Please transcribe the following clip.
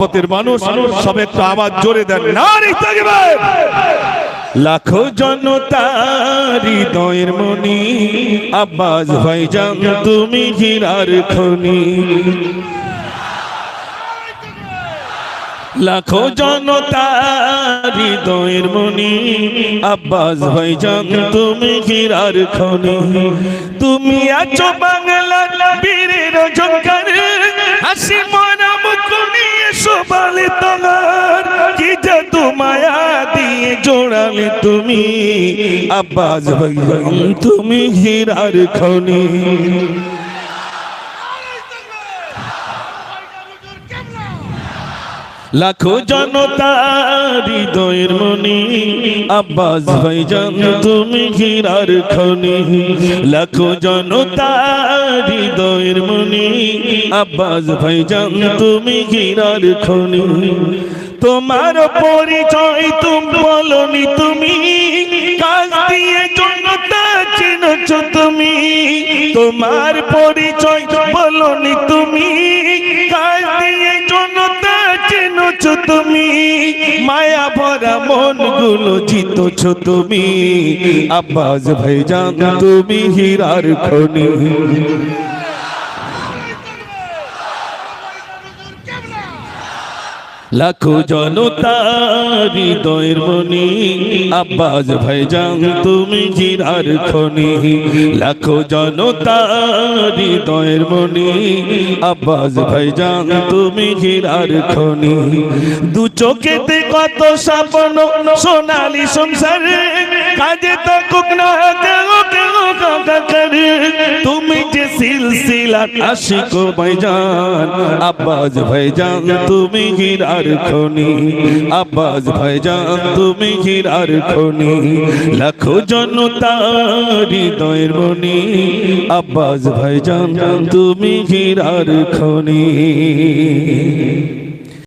মহব্বতের মানুষ সব একটু আওয়াজ জোরে দেন নারী তাকবীর। লাখো জনতার হৃদয়ের মনি আব্বাস ভাইজান তুমি হীরার খনি। লাখো জনতার হৃদয়ের মনি আব্বাস ভাইজান তুমি হীরার খনি। তুমি আছো বাংলার বীরের ঝঙ্কার, হাসি মরা মুখ নিয়ে শোভালে তোমার, কি জাদু মায়া দিয়ে জোড়ালে তুমি আব্বাস ভাইজান তুমি হীরার খনি। লাখো জনতার হৃদয়ের মনি আব্বাস ভাইজান তুমি হীরার খনি। লাখো জনতার হৃদয়ের মনি আব্বাস ভাইজান তুমি হীরার খনি। তোমার পরিচয় তুমি বলনি, তুমি কাজ দিয়ে জনতা চিনছ তুমি। তোমার পরিচয় বলনি, তুমি কাজ দিয়ে জনতা চিনছ তুমি। মায়া ভরা মন গুলো জিতছ তুমি আব্বাস ভাইজান তুমি হীরার খনি। লাখো জনতার হৃদয়ের মনি আব্বাস ভাইজান তুমি হীরার খনি। লাখো জনতার হৃদয়ের মনি আব্বাস ভাইজান তুমি হীরার খনি। দু চোখেতে কত স্বপ্ন সোনালী সংসার, কাজে থাকুক না কেউ কেউ কাকারে। তুমি যে সিলসিলা আশিক ভাইজান আব্বাস ভাইজান তুমি হীরার খনি। আব্বাস ভাইজান তুমি হীরার খনি। লাখো জনতার হৃদয়ের মনি আব্বাস ভাইজান তুমি হীরার খনি।